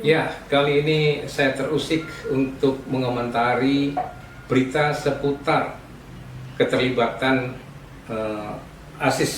Ya, kali ini saya terusik untuk mengomentari berita seputar keterlibatan Aziz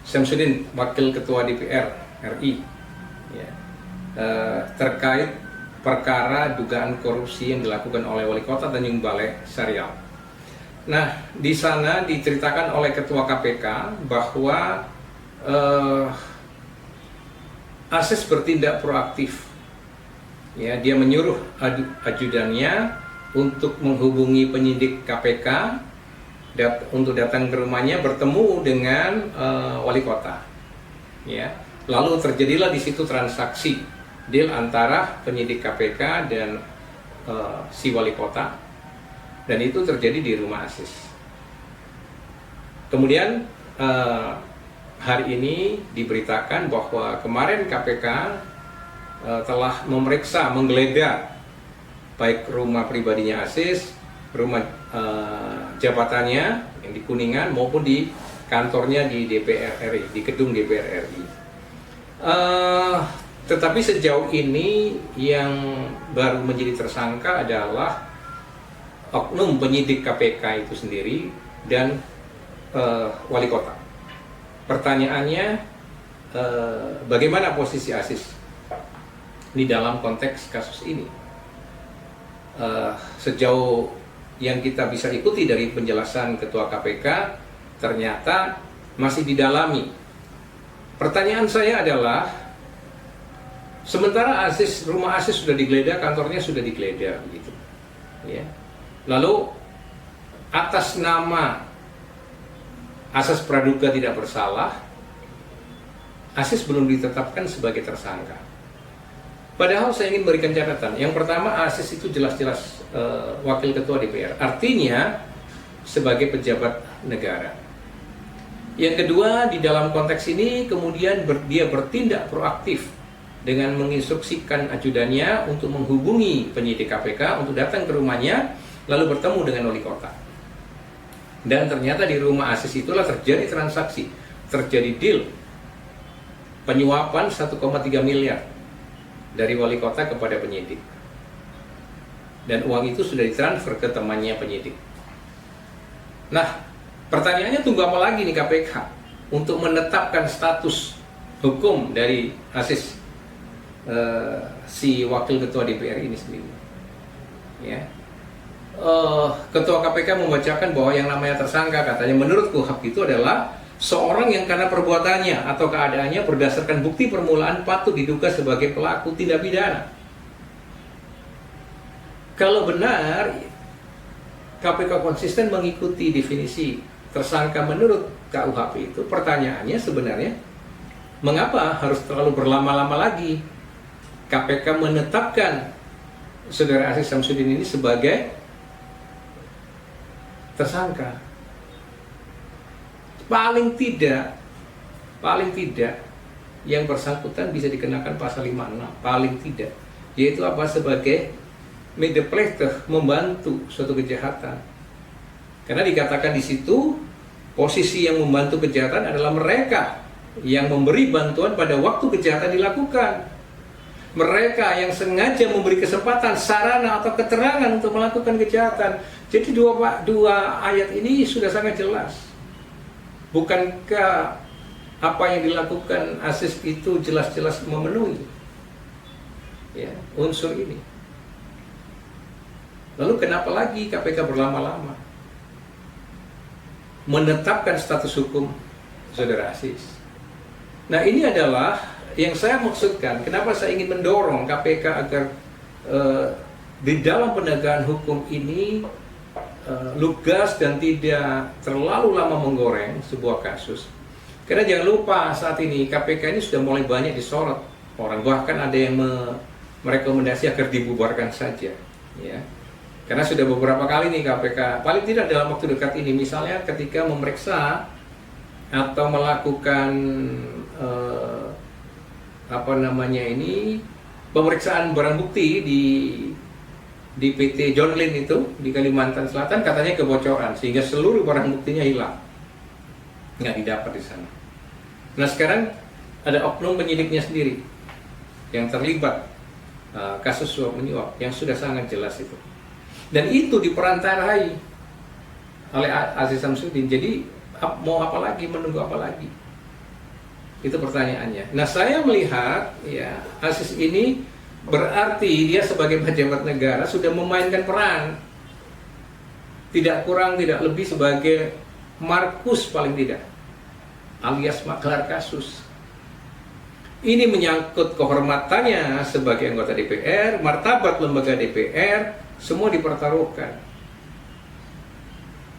Syamsuddin, Wakil Ketua DPR RI, ya, terkait perkara dugaan korupsi yang dilakukan oleh Wali Kota Tanjung Balai Syariah. Nah, di sana diceritakan oleh Ketua KPK bahwa Aziz bertindak proaktif. Ya, dia menyuruh ajudannya untuk menghubungi penyidik KPK untuk datang ke rumahnya bertemu dengan wali kota. Ya, lalu terjadilah di situ transaksi deal antara penyidik KPK dan si wali kota, dan itu terjadi di rumah Aziz. Kemudian hari ini diberitakan bahwa kemarin KPK telah memeriksa, menggeledah baik rumah pribadinya Aziz, rumah jabatannya yang di Kuningan maupun di kantornya di DPR RI, di gedung DPR RI. Tetapi sejauh ini yang baru menjadi tersangka adalah oknum penyidik KPK itu sendiri dan wali kota. Pertanyaannya, bagaimana posisi Aziz di dalam konteks kasus ini? Sejauh yang kita bisa ikuti dari penjelasan Ketua KPK, ternyata masih didalami. Pertanyaan saya adalah, sementara rumah Aziz sudah digeledah, kantornya sudah digeledah, begitu. Ya. Lalu atas nama asas praduga tidak bersalah, Aziz belum ditetapkan sebagai tersangka. Padahal saya ingin berikan catatan. Yang pertama, Aziz itu jelas-jelas wakil ketua DPR, artinya sebagai pejabat negara. Yang kedua, di dalam konteks ini kemudian dia bertindak proaktif dengan menginstruksikan ajudannya untuk menghubungi penyidik KPK untuk datang ke rumahnya lalu bertemu dengan wali kota. Dan ternyata di rumah Aziz itulah terjadi transaksi, terjadi deal penyuapan 1,3 miliar dari wali kota kepada penyidik. Dan uang itu sudah ditransfer ke temannya penyidik. Nah, pertanyaannya tunggu apa lagi nih KPK untuk menetapkan status hukum dari Aziz, si wakil ketua DPR ini sendiri. Ya. Ketua KPK membacakan bahwa yang namanya tersangka, katanya menurut KUHP itu adalah seorang yang karena perbuatannya atau keadaannya berdasarkan bukti permulaan patut diduga sebagai pelaku tindak pidana. Kalau benar KPK konsisten mengikuti definisi tersangka menurut KUHP itu, pertanyaannya sebenarnya mengapa harus terlalu berlama-lama lagi KPK menetapkan saudara Aziz Syamsuddin ini sebagai tersangka? Paling tidak yang bersangkutan bisa dikenakan pasal 56, paling tidak, yaitu apa? Sebagai medepleter, membantu suatu kejahatan. Karena dikatakan di situ posisi yang membantu kejahatan adalah mereka yang memberi bantuan pada waktu kejahatan dilakukan. Mereka yang sengaja memberi kesempatan, sarana atau keterangan untuk melakukan kejahatan. Jadi dua ayat ini sudah sangat jelas. Bukankah apa yang dilakukan Aziz itu jelas-jelas memenuhi ya, unsur ini? Lalu kenapa lagi KPK berlama-lama menetapkan status hukum saudara Aziz? Nah, ini adalah yang saya maksudkan, kenapa saya ingin mendorong KPK agar di dalam penegakan hukum ini lugas dan tidak terlalu lama menggoreng sebuah kasus. Karena jangan lupa saat ini KPK ini sudah mulai banyak disorot orang, bahkan ada yang merekomendasi agar dibubarkan saja. Ya. Karena sudah beberapa kali nih KPK, paling tidak dalam waktu dekat ini, misalnya ketika memeriksa atau melakukan pemeriksaan barang bukti di PT John Lynn itu di Kalimantan Selatan, katanya kebocoran sehingga seluruh barang buktinya hilang, nggak didapat di sana. Nah, sekarang ada oknum penyidiknya sendiri yang terlibat kasus suap menyuap yang sudah sangat jelas itu. Dan itu diperantarai oleh Aziz Samsudin. Jadi mau apa lagi, menunggu apa lagi? Itu pertanyaannya. Nah, saya melihat ya Aziz ini berarti dia sebagai pejabat negara sudah memainkan peran, tidak kurang tidak lebih sebagai Markus paling tidak, alias maklar kasus. Ini menyangkut kehormatannya sebagai anggota DPR, martabat lembaga DPR, semua dipertaruhkan.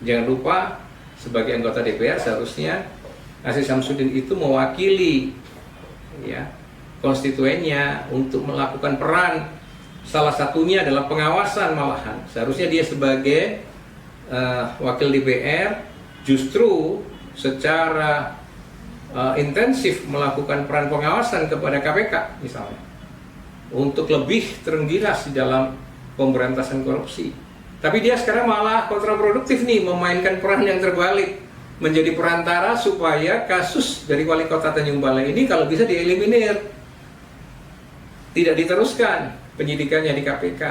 Jangan lupa sebagai anggota DPR seharusnya Aziz Samsudin itu mewakili ya konstituennya untuk melakukan peran, salah satunya adalah pengawasan malahan. Seharusnya dia sebagai wakil DPR justru secara intensif melakukan peran pengawasan kepada KPK misalnya untuk lebih terengginas di dalam pemberantasan korupsi. Tapi dia sekarang malah kontraproduktif nih, memainkan peran yang terbalik, menjadi perantara supaya kasus dari wali kota Tanjung Balai ini kalau bisa dieliminir, tidak diteruskan penyidikannya di KPK.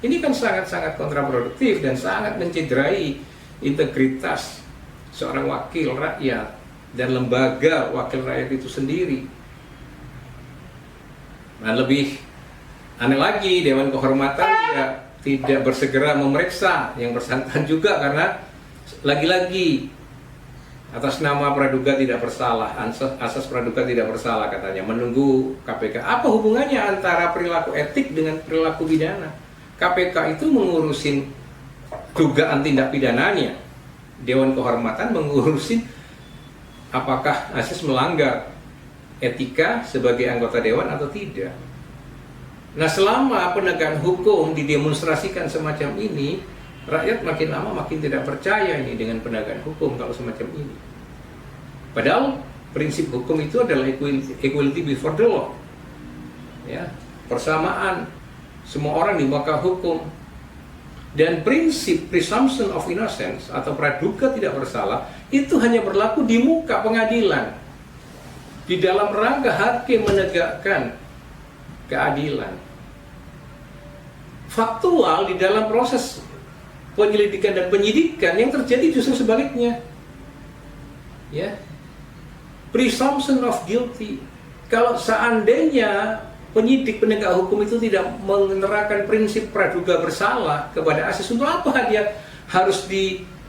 Ini kan sangat-sangat kontraproduktif dan sangat mencederai integritas seorang wakil rakyat dan lembaga wakil rakyat itu sendiri. Nah, lebih aneh lagi, Dewan Kehormatan tidak bersegera memeriksa yang bersangkutan juga, karena lagi-lagi atas nama praduga tidak bersalah, asas praduga tidak bersalah katanya, menunggu KPK. Apa hubungannya antara perilaku etik dengan perilaku pidana? KPK itu mengurusin dugaan tindak pidananya, Dewan Kehormatan mengurusin apakah Aziz melanggar etika sebagai anggota dewan atau tidak. Nah, selama penegakan hukum didemonstrasikan semacam ini, rakyat makin lama makin tidak percaya ini dengan penegakan hukum kalau semacam ini. Padahal prinsip hukum itu adalah equality before the law, ya, persamaan semua orang di muka hukum. Dan prinsip presumption of innocence atau praduga tidak bersalah itu hanya berlaku di muka pengadilan, di dalam rangka hakim menegakkan keadilan. Faktual di dalam proses penyelidikan dan penyidikan yang terjadi justru sebaliknya. Ya, presumption of guilty. Kalau seandainya penyidik penegak hukum itu tidak menerapkan prinsip praduga bersalah kepada Aziz, untuk apa dia harus digeledah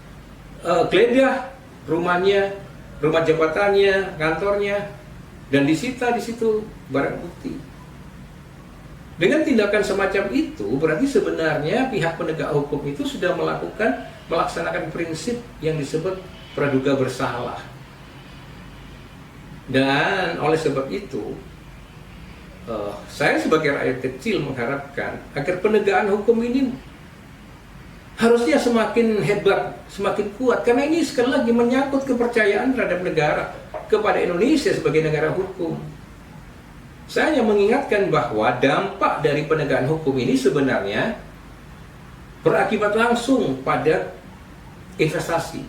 rumahnya, rumah jabatannya, kantornya, dan disita di situ barang bukti. Dengan tindakan semacam itu, berarti sebenarnya pihak penegak hukum itu sudah melaksanakan prinsip yang disebut praduga bersalah. Dan oleh sebab itu, saya sebagai rakyat kecil mengharapkan agar penegakan hukum ini harusnya semakin hebat, semakin kuat, karena ini sekali lagi menyangkut kepercayaan terhadap negara, kepada Indonesia sebagai negara hukum. Saya hanya mengingatkan bahwa dampak dari penegakan hukum ini sebenarnya berakibat langsung pada investasi,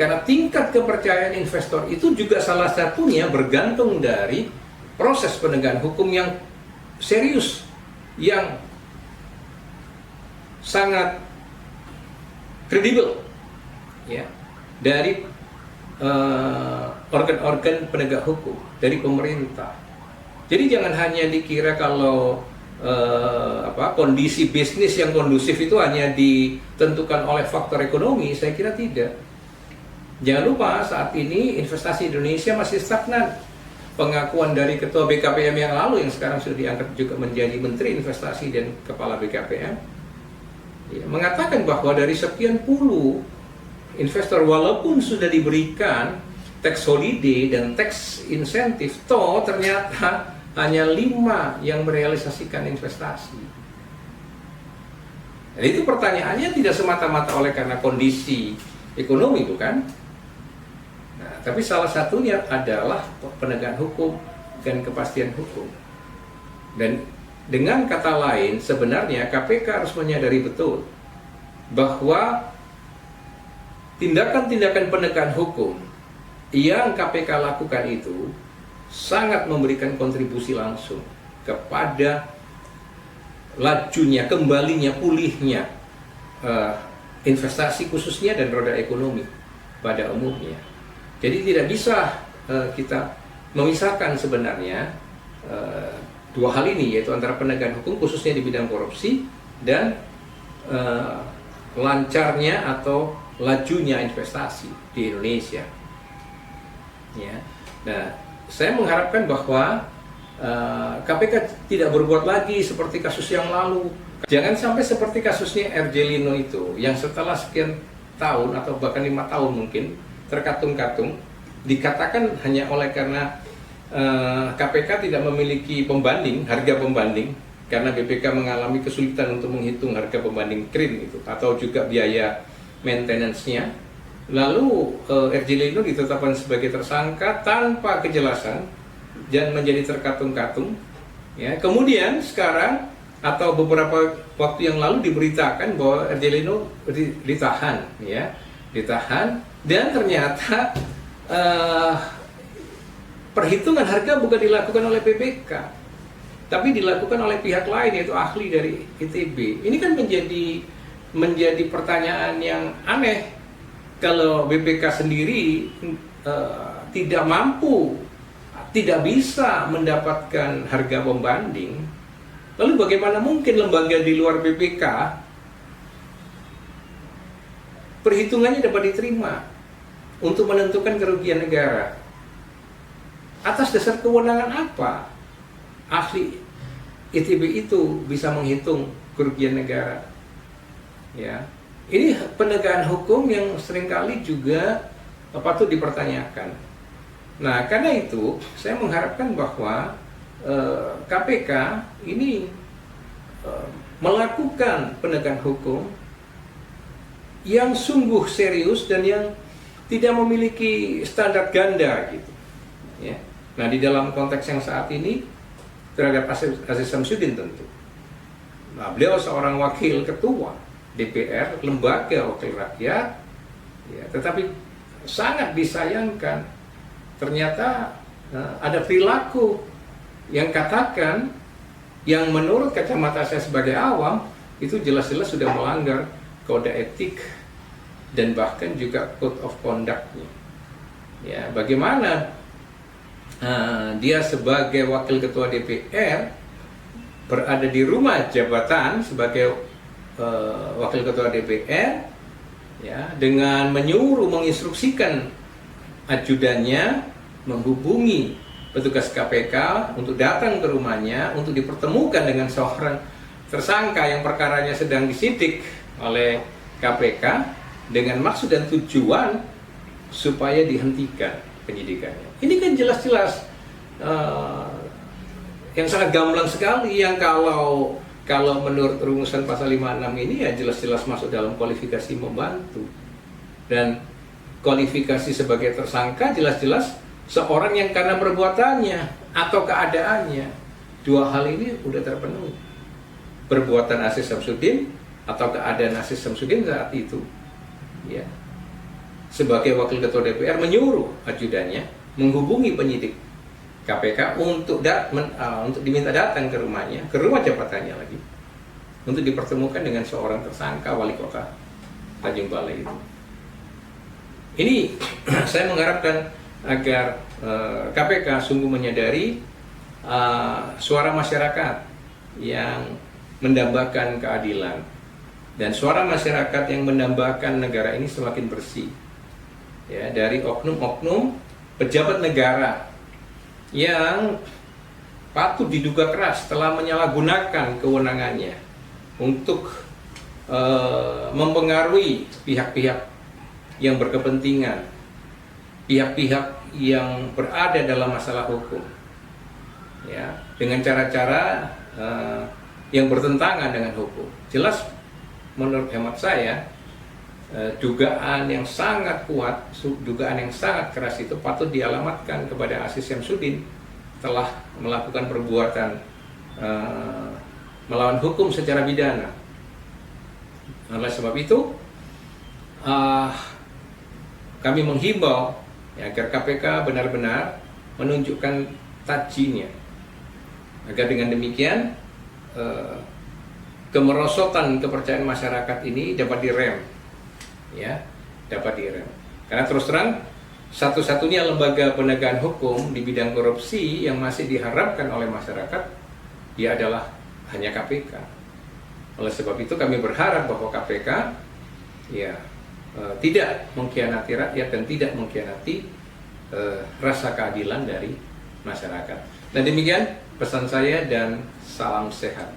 karena tingkat kepercayaan investor itu juga salah satunya bergantung dari proses penegakan hukum yang serius, yang sangat kredibel, ya, dari organ-organ penegak hukum, dari pemerintah. Jadi jangan hanya dikira kalau kondisi bisnis yang kondusif itu hanya ditentukan oleh faktor ekonomi. Saya kira tidak. Jangan lupa saat ini investasi Indonesia masih stagnan. Pengakuan dari Ketua BKPM yang lalu yang sekarang sudah diangkat juga menjadi Menteri Investasi dan Kepala BKPM, ya, mengatakan bahwa dari sekian puluh investor walaupun sudah diberikan tax holiday dan tax insentif, toh ternyata hanya 5 yang merealisasikan investasi. Dan itu pertanyaannya tidak semata-mata oleh karena kondisi ekonomi, bukan? Nah, tapi salah satunya adalah penegakan hukum dan kepastian hukum. Dan dengan kata lain, sebenarnya KPK harus menyadari betul bahwa tindakan-tindakan penegakan hukum yang KPK lakukan itu sangat memberikan kontribusi langsung kepada lajunya, kembalinya, pulihnya investasi khususnya dan roda ekonomi pada umumnya. Jadi tidak bisa kita memisahkan sebenarnya dua hal ini, yaitu antara penegakan hukum khususnya di bidang korupsi dan lancarnya atau lajunya investasi di Indonesia. Ya. Nah, saya mengharapkan bahwa KPK tidak berbuat lagi seperti kasus yang lalu. Jangan sampai seperti kasusnya RJ Lino itu, yang setelah sekian tahun atau bahkan 5 tahun mungkin terkatung-katung, dikatakan hanya oleh karena KPK tidak memiliki pembanding, harga pembanding, karena BPK mengalami kesulitan untuk menghitung harga pembanding krin itu, atau juga biaya maintenance-nya. Lalu RJ Lino ditetapkan sebagai tersangka tanpa kejelasan dan menjadi terkatung-katung. Ya, kemudian sekarang atau beberapa waktu yang lalu diberitakan bahwa RJ Lino ditahan, ya, ditahan, dan ternyata perhitungan harga bukan dilakukan oleh BPK, tapi dilakukan oleh pihak lain, yaitu ahli dari ITB. Ini kan menjadi pertanyaan yang aneh. Kalau BPK sendiri tidak mampu, tidak bisa mendapatkan harga pembanding, lalu bagaimana mungkin lembaga di luar BPK perhitungannya dapat diterima untuk menentukan kerugian negara? Atas dasar kewenangan apa ahli ITB itu bisa menghitung kerugian negara? Ya, ini penegakan hukum yang seringkali juga patut dipertanyakan. Nah, karena itu saya mengharapkan bahwa KPK ini melakukan penegakan hukum yang sungguh serius dan yang tidak memiliki standar ganda gitu. Ya. Nah, di dalam konteks yang saat ini terhadap Aziz Syamsuddin tentu. Nah, beliau seorang wakil ketua DPR, lembaga wakil rakyat, ya, tetapi sangat disayangkan ternyata ada perilaku yang katakan, yang menurut kacamata saya sebagai awam itu jelas-jelas sudah melanggar kode etik dan bahkan juga code of conduct-nya. Ya, bagaimana dia sebagai wakil ketua DPR berada di rumah jabatan sebagai wakil ketua DPR, ya, dengan menyuruh, menginstruksikan ajudannya menghubungi petugas KPK untuk datang ke rumahnya untuk dipertemukan dengan seorang tersangka yang perkaranya sedang disidik oleh KPK dengan maksud dan tujuan supaya dihentikan penyidikannya. Ini kan jelas-jelas yang sangat gamblang sekali, yang kalau menurut rumusan pasal 56 ini ya jelas-jelas masuk dalam kualifikasi membantu. Dan kualifikasi sebagai tersangka jelas-jelas seorang yang karena perbuatannya atau keadaannya, dua hal ini sudah terpenuhi. Perbuatan Aziz Syamsuddin atau keadaan Aziz Syamsuddin saat itu, ya, sebagai wakil ketua DPR menyuruh ajudannya menghubungi penyidik KPK untuk diminta datang ke rumahnya, ke rumah jabatannya lagi, untuk dipertemukan dengan seorang tersangka wali kota Tanjung Balai itu. Ini saya mengharapkan agar KPK sungguh menyadari suara masyarakat yang mendambakan keadilan dan suara masyarakat yang mendambakan negara ini semakin bersih, ya, dari oknum-oknum pejabat negara yang patut diduga keras telah menyalahgunakan kewenangannya untuk mempengaruhi pihak-pihak yang berkepentingan, pihak-pihak yang berada dalam masalah hukum, ya, dengan cara-cara yang bertentangan dengan hukum. Jelas menurut hemat saya dugaan yang sangat kuat, dugaan yang sangat keras itu patut dialamatkan kepada Aziz Syamsuddin telah melakukan perbuatan melawan hukum secara pidana. Oleh sebab itu kami menghimbau, ya, agar KPK benar-benar menunjukkan tajinya, agar dengan demikian kemerosotan kepercayaan masyarakat ini dapat direm, ya, dapat direm. Karena terus terang satu-satunya lembaga penegakan hukum di bidang korupsi yang masih diharapkan oleh masyarakat, dia adalah hanya KPK. Oleh sebab itu kami berharap bahwa KPK ya tidak mengkhianati rakyat dan tidak mengkhianati rasa keadilan dari masyarakat. Dan demikian pesan saya dan salam sehat.